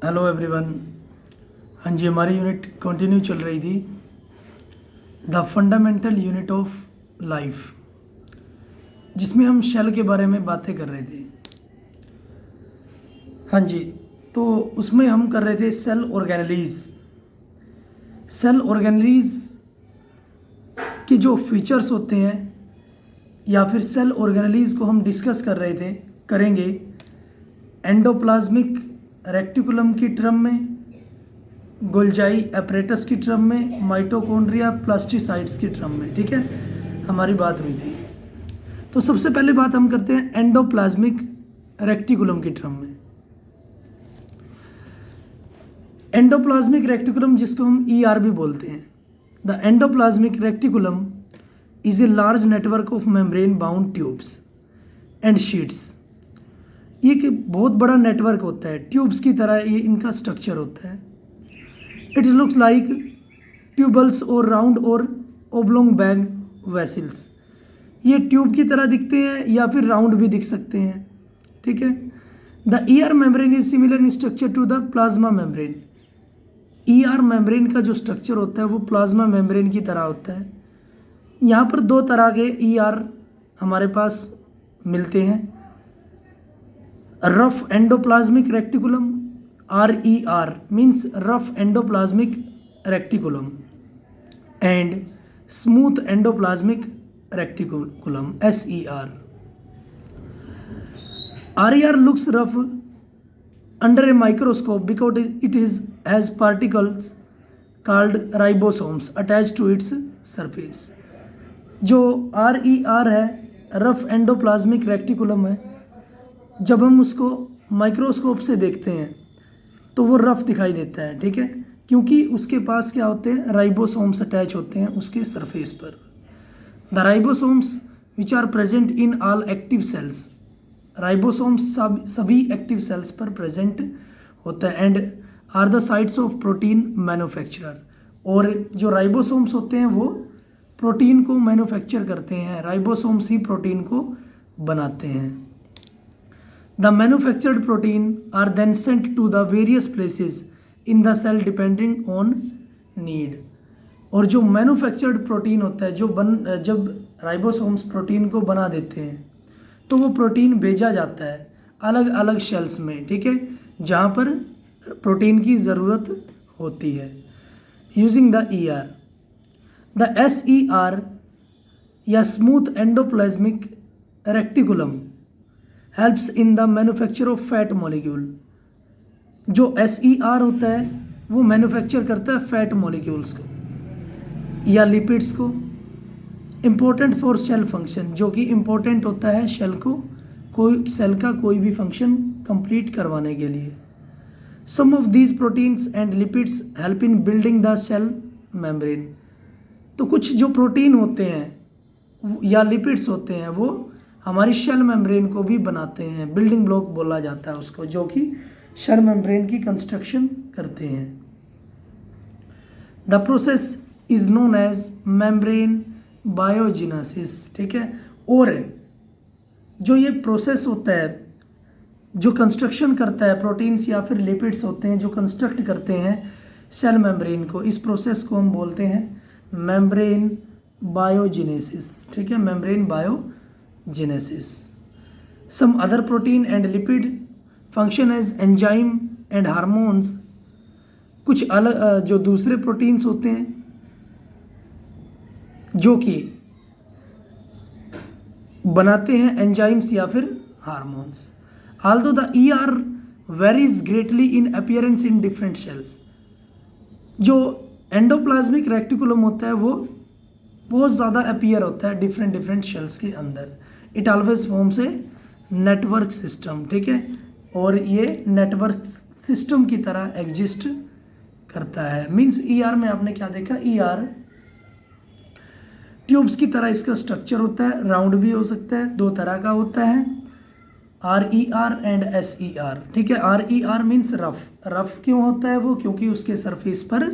Hello everyone. हाँ जी, हमारी unit continue चल रही थी, the fundamental unit of life, जिसमें हम शेल के बारे में बातें कर रहे थे। हाँ जी, तो उसमें हम कर रहे थे सेल ऑर्गेनेलीज। सेल ऑर्गेनेलीज के जो फीचर्स होते हैं या फिर सेल ऑर्गेनेलीज को हम डिस्कस कर रहे थे, करेंगे एंडोप्लाज्मिक रेक्टिकुलम की टर्म में, गोल्जाई अपरेटस की टर्म में, माइटोकॉन्ड्रिया प्लास्टिसाइड्स की टर्म में। ठीक है, हमारी बात हुई थी। तो सबसे पहले बात हम करते हैं एंडोप्लाज्मिक रेक्टिकुलम की टर्म में। एंडोप्लाज्मिक रेक्टिकुलम, जिसको हम ER भी बोलते हैं, the endoplasmic reticulum is a large network of membrane bound tubes and sheets. ये एक बहुत बड़ा नेटवर्क होता है, ट्यूब्स की तरह ये इनका स्ट्रक्चर होता है। इट लुक्स लाइक ट्यूबल्स और राउंड और ओब्लोंग बैग वेसल्स। ये ट्यूब की तरह दिखते हैं या फिर राउंड भी दिख सकते हैं। ठीक है, the ER membrane is similar in structure to the plasma membrane. ER membrane का जो स्ट्रक्चर होता है वो प्लाज्मा मेम्ब्रेन की तरह होता है। यहाँ पर दो तरह के ER हमारे पास मिलते हैं, rough endoplasmic reticulum, RER means rough endoplasmic reticulum, and smooth endoplasmic reticulum, SER. RER looks rough under a microscope because it has particles called ribosomes attached to its surface. जो RER है, rough endoplasmic reticulum है, जब हम उसको microscope से देखते हैं तो वो रफ दिखाई देता है। ठीक है, क्योंकि उसके पास क्या होते हैं, राइबोसोम्स अटैच होते हैं उसके सरफेस पर। The ribosomes which are present in all active cells, ribosomes सभी एक्टिव सेल्स पर प्रेजेंट होता है, and are the sites of protein manufacturer. और जो राइबोसोम्स होते हैं वो प्रोटीन को मैन्युफैक्चर करते हैं, राइबोसोम्स ही प्रोटीन को बनाते हैं। The manufactured protein are then sent to the various places in the cell depending on need. और जो मैन्युफैक्चर्ड प्रोटीन होता है, जब राइबोसोम्स प्रोटीन को बना देते हैं तो वो प्रोटीन भेजा जाता है अलग अलग सेल्स में। ठीक है, जहाँ पर प्रोटीन की ज़रूरत होती है, using the ER। The SER या smooth endoplasmic reticulum helps in the manufacture of fat molecule. जो SER होता है वो मैन्युफैक्चर करता है फैट मॉलिक्यूल्स को या लिपिड्स को। इम्पोर्टेंट फॉर सेल फंक्शन, जो कि इम्पोर्टेंट होता है सेल का कोई भी फंक्शन कंप्लीट करवाने के लिए। Some of these proteins and lipids help in building the cell membrane. तो कुछ जो प्रोटीन होते हैं या लिपिड्स होते हैं वो हमारी सेल मेम्ब्रेन को भी बनाते हैं, बिल्डिंग ब्लॉक बोला जाता है उसको, जो कि सेल मेम्ब्रेन की कंस्ट्रक्शन करते हैं। The process is known as membrane biogenesis. ठीक है, और जो ये प्रोसेस होता है जो कंस्ट्रक्शन करता है, प्रोटीन्स या फिर लिपिड्स होते हैं जो कंस्ट्रक्ट करते हैं सेल मेम्ब्रेन को, इस प्रोसेस को हम बोलते हैं मेम्ब्रेन बायोजेनेसिस। ठीक है, membrane biogenesis. Some other protein and lipid function as enzyme and hormones। कुछ अलग जो दूसरे प्रोटीन्स होते हैं जो कि बनाते हैं एंजाइम्स या फिर hormones. Although the ER varies greatly in appearance in different cells। जो एंडोप्लाज्मिक रेक्टिकुलम होता है वो बहुत ज़्यादा अपीयर होता है डिफरेंट सेल्स के अंदर। It always forms a network system. ठीक है, और ये नेटवर्क सिस्टम की तरह एग्जिस्ट करता है। मीन्स ER में आपने क्या देखा, ER ट्यूब्स की तरह इसका स्ट्रक्चर होता है, राउंड भी हो सकता है, दो तरह का होता है, RER एंड SER। ठीक है, RER मीन्स रफ क्यों होता है वो, क्योंकि उसके सरफेस पर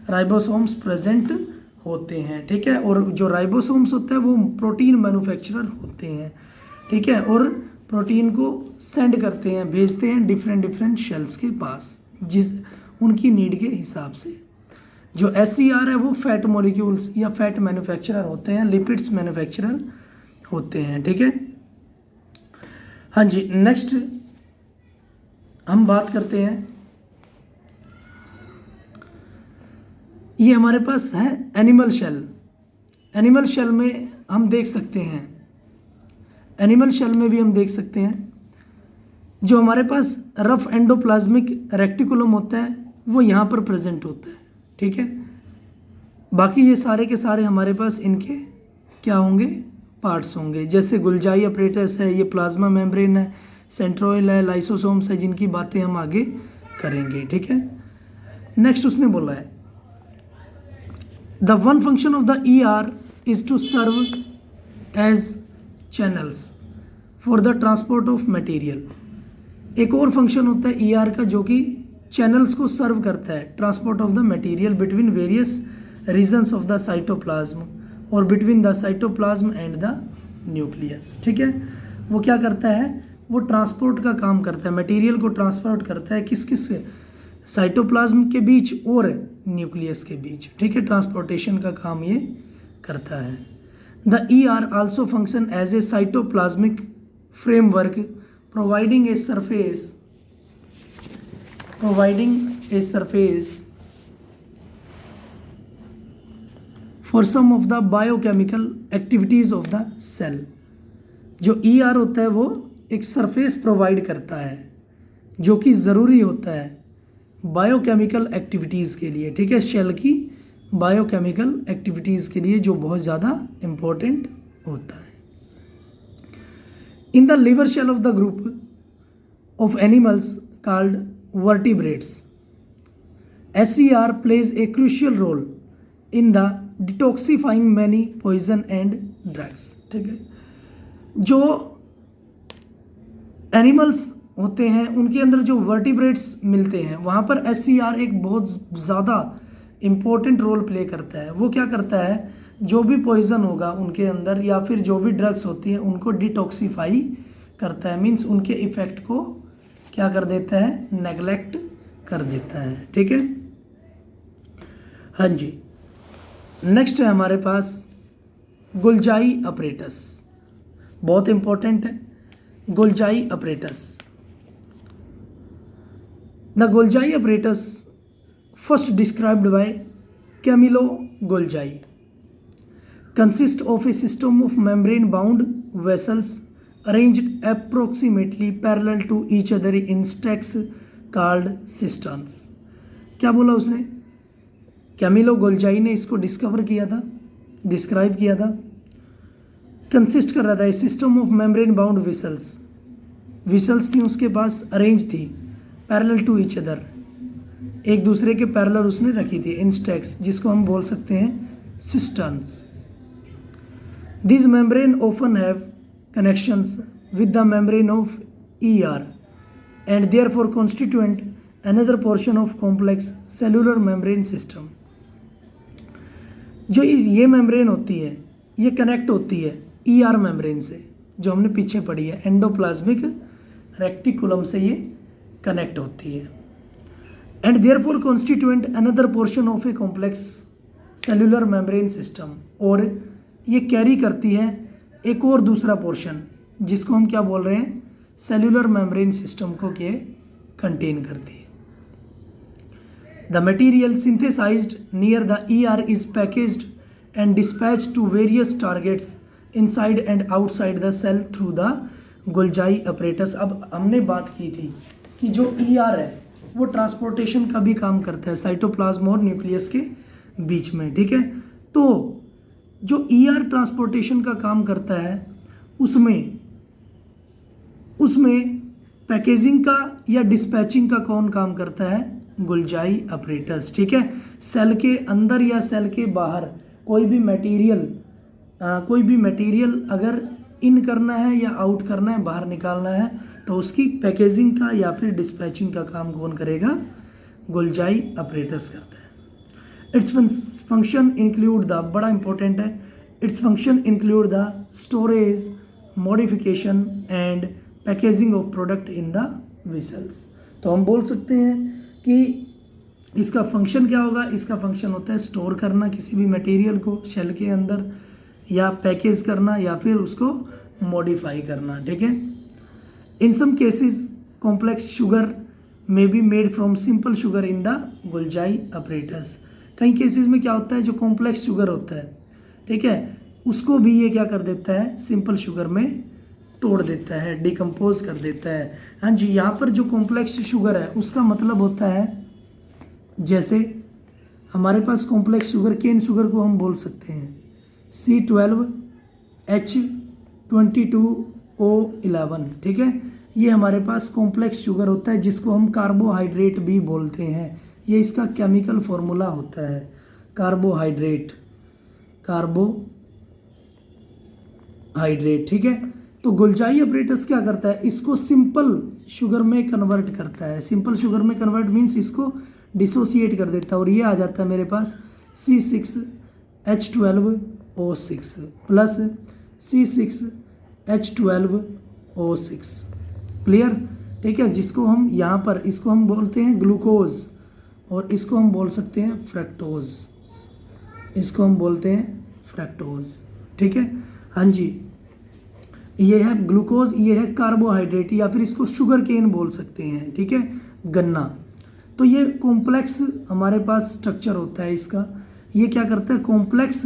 राइबोसोम्स प्रेजेंट होते हैं। ठीक है, और जो राइबोसोम्स होता है वो प्रोटीन मैन्युफैक्चरर होते हैं। ठीक है, और प्रोटीन को सेंड करते हैं, भेजते हैं डिफरेंट सेल्स के पास। जिस उनकी नीड के हिसाब से। जो SCR है वो फैट मॉलिक्यूल्स या फैट मैन्युफैक्चरर होते हैं, लिपिड्स मैन्युफैक्चरर होते हैं, ठीक है। हाँ जी, नेक्स्ट हम बात करते हैं, ये हमारे पास है एनिमल शेल। एनिमल शेल में हम देख सकते हैं, एनिमल शेल में भी हम देख सकते हैं जो हमारे पास रफ एंडोप्लाज्मिक रेक्टिकुलम होता है वो यहाँ पर प्रेजेंट होता है, ठीक है। बाकी ये सारे के सारे हमारे पास इनके क्या होंगे, पार्ट्स होंगे। जैसे गुल्जाई अपरेटस है, ये प्लाज्मा मेम्ब्रेन है, सेंट्रोइल है, लाइसोसोम्स है, जिनकी बातें हम आगे करेंगे, ठीक है। नेक्स्ट उसने बोला है the one function of the ER is to serve as channels for the transport of material. एक और फंक्शन होता है ER का जो कि चैनल्स को सर्व करता है, transport of the material between various regions of the cytoplasm और between the cytoplasm and the nucleus, ठीक है। वो क्या करता है, वो ट्रांसपोर्ट का काम करता है, मटेरियल को ट्रांसपोर्ट करता है किस किस, साइटोप्लाज्म के बीच और न्यूक्लियस के बीच, ठीक है। ट्रांसपोर्टेशन का काम ये करता है। The ER also function as a cytoplasmic framework providing a surface for some of the biochemical activities of the cell। जो ER होता है वो एक सरफेस प्रोवाइड करता है जो कि ज़रूरी होता है बायोकेमिकल एक्टिविटीज़ के लिए, ठीक है। सेल की बायोकेमिकल एक्टिविटीज़ के लिए जो बहुत ज़्यादा इम्पोर्टेंट होता है। In the liver shell of the group of animals called vertebrates, SCR plays a crucial role in the detoxifying many poison and drugs, ठीक है। जो एनिमल्स होते हैं उनके अंदर जो वर्टिब्रेट्स मिलते हैं वहाँ पर SCR एक बहुत ज़्यादा इम्पोर्टेंट रोल प्ले करता है। वो क्या करता है, जो भी पॉइजन होगा उनके अंदर या फिर जो भी ड्रग्स होती हैं उनको डिटॉक्सीफाई करता है, मीन्स उनके इफ़ेक्ट को क्या कर देता है, नेगलेक्ट कर देता है, ठीक है। हाँ जी, नेक्स्ट है हमारे पास गुल्जाई अपरेटस, बहुत इंपॉर्टेंट है Golgi apparatus. The Golgi apparatus first described by Camillo Golgi consist of a system of membrane bound vessels arranged approximately parallel to each other in stacks called cisterns। क्या बोला उसने, Camillo गोल्जाई ने इसको discover किया था, describe किया था। Consist कर रहा था system of membrane bound vessels, vessels थी उसके पास, अरेंज थी पैरेलल टू ईच अदर, एक दूसरे के पैरेलल उसने रखी थी, इन स्टैक्स, जिसको हम बोल सकते हैं सिस्टर्न्स। These membrane often have connections with the membrane of ER and therefore constituent another portion of complex cellular membrane system। जो ये मेम्ब्रेन होती है ये कनेक्ट होती है ER मेम्ब्रेन से, जो हमने पीछे पढ़ी है, एंडोप्लाज्मिक रेक्टिकुलम से ये कनेक्ट होती है, and therefore constituent another portion of a complex cellular membrane system, और ये कैरी करती है एक और दूसरा पोर्शन जिसको हम क्या बोल रहे हैं, सेल्यूलर मेम्ब्रेन सिस्टम को ये कंटेन करती है। The material synthesized near the ER is packaged and dispatched to various targets inside and outside the cell through the Golgi apparatus. अब हमने बात की थी कि जो ER है वो ट्रांसपोर्टेशन का भी काम करता है साइटोप्लाज्म और न्यूक्लियस के बीच में, ठीक है। तो जो ER ट्रांसपोर्टेशन का काम करता है उसमें पैकेजिंग का या डिस्पैचिंग का कौन काम करता है, गुल्जाई अपरेटस, ठीक है। सेल के अंदर या सेल के बाहर कोई भी मटेरियल अगर इन करना है या आउट करना है, बाहर निकालना है, तो उसकी पैकेजिंग का या फिर डिस्पैचिंग का काम कौन करेगा, गुल्जाई अपरेटस करता है। इट्स फंक्शन इंक्लूड द, बड़ा इंपॉर्टेंट है, its function include the storage, modification and packaging of product in the vessels. तो हम बोल सकते हैं कि इसका फंक्शन क्या होगा। इसका फंक्शन होता है स्टोर करना किसी भी मटेरियल को शेल के अंदर, या पैकेज करना, या फिर उसको मॉडिफाई करना, ठीक है। In some cases complex sugar may be made from simple sugar in the Golgi apparatus. कई केसेस में क्या होता है, जो कॉम्प्लेक्स शुगर होता है, ठीक है, उसको भी ये क्या कर देता है, सिंपल शुगर में तोड़ देता है, डिकम्पोज कर देता है। हाँ जी, यहाँ पर जो कॉम्प्लेक्स शुगर है उसका मतलब होता है, जैसे हमारे पास कॉम्प्लेक्स शुगर, केन शुगर को हम बोल सकते हैं C12H22O11, ठीक है। ये हमारे पास कॉम्प्लेक्स शुगर होता है जिसको हम कार्बोहाइड्रेट भी बोलते हैं। ये इसका केमिकल फॉर्मूला होता है, कार्बोहाइड्रेट, ठीक है। तो गोल्जाई अपरेटस क्या करता है, इसको सिंपल शुगर में कन्वर्ट करता है। सिंपल शुगर में कन्वर्ट मीन्स इसको डिसोसिएट कर देता है, और ये आ जाता है मेरे पास C6H12O6 प्लस C6H12O6, क्लियर, ठीक है। जिसको हम यहाँ पर इसको हम बोलते हैं ग्लूकोज, और इसको हम बोल सकते हैं फ्रक्टोज, इसको हम बोलते हैं फ्रक्टोज, ठीक है। हाँ जी, ये है ग्लूकोज, ये है कार्बोहाइड्रेट, या फिर इसको शुगर केन बोल सकते हैं, ठीक है, गन्ना। तो ये कॉम्प्लेक्स हमारे पास स्ट्रक्चर होता है इसका। ये क्या करता है, कॉम्प्लेक्स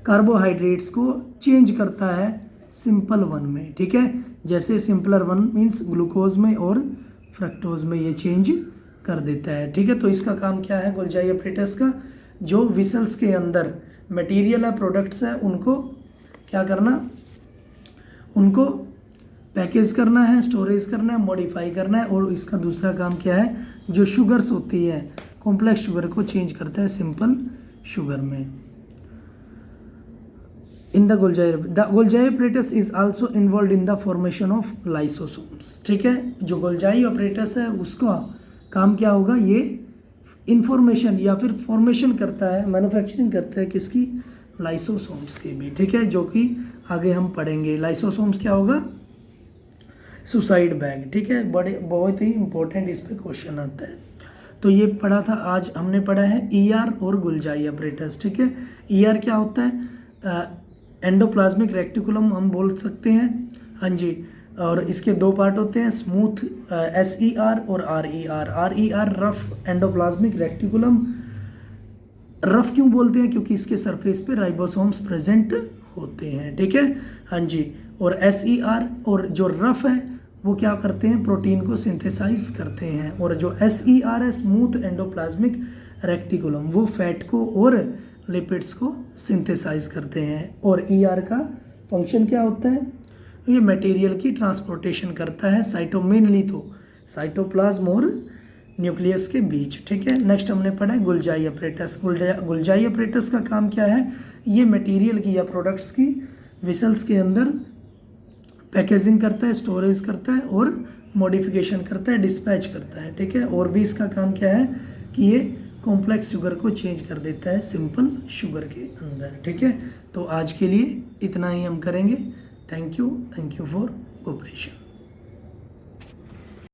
कार्बोहाइड्रेट्स को चेंज करता है सिंपल वन में, ठीक है। जैसे सिंपलर वन मीन्स ग्लूकोज में और फ्रक्टोज में ये चेंज कर देता है, ठीक है। तो इसका काम क्या है गोल्जाई अपरेटस का, जो विसल्स के अंदर मटेरियल है, प्रोडक्ट्स है, उनको क्या करना, उनको पैकेज करना है, स्टोरेज करना है, मॉडिफाई करना है। और इसका दूसरा काम क्या है, जो शुगर्स होती है कॉम्प्लेक्स शुगर को चेंज करता है सिंपल शुगर में। In the Golgi apparatus is also involve in the formation of lysosomes, ठीक है। जो गोल्जाई अपरेटस है उसका काम क्या होगा, ये इंफॉर्मेशन या फिर फॉर्मेशन करता है, मैन्युफैक्चरिंग करता है किसकी, लाइसोसोम्स की भी, ठीक है, जो कि आगे हम पढ़ेंगे। लाइसोसोम्स क्या होगा, सुसाइड बैग, ठीक है। बहुत ही इंपॉर्टेंट इस पे क्वेश्चन आता है। तो ये पढ़ा था, आज हमने पढ़ा है ईआर और गोल्जाई अपरेटस, ठीक है। ईआर क्या होता है, एंडोप्लाज्मिक रेक्टिकुलम हम बोल सकते हैं, हाँ जी। और इसके दो पार्ट होते हैं, स्मूथ SER और RER। RER rough endoplasmic reticulum. Rough क्यों बोलते हैं, क्योंकि इसके सरफेस पे राइबोसोम्स प्रेजेंट होते हैं, ठीक है, हाँ जी। और SER और जो रफ है वो क्या करते हैं, प्रोटीन को सिंथेसाइज करते हैं। और जो SER है, स्मूथ एंडोप्लाज्मिक रेक्टिकुलम, वो फैट को और लिपिड्स को सिंथेसाइज करते हैं। और ER का फंक्शन क्या होता है, ये मटेरियल की ट्रांसपोर्टेशन करता है, मेनली तो साइटोप्लाज्म और न्यूक्लियस के बीच, ठीक है। नेक्स्ट हमने पढ़ा है गोल्जाई अपरेटस। गोल्जाई अपरेटस का काम क्या है, ये मटेरियल की या प्रोडक्ट्स की विसल्स के अंदर पैकेजिंग करता है, स्टोरेज करता है और मॉडिफिकेशन करता है, डिस्पैच करता है, ठीक है। और भी इसका काम क्या है कि ये कॉम्प्लेक्स शुगर को चेंज कर देता है सिंपल शुगर के अंदर, ठीक है। तो आज के लिए इतना ही हम करेंगे। Thank you for cooperation.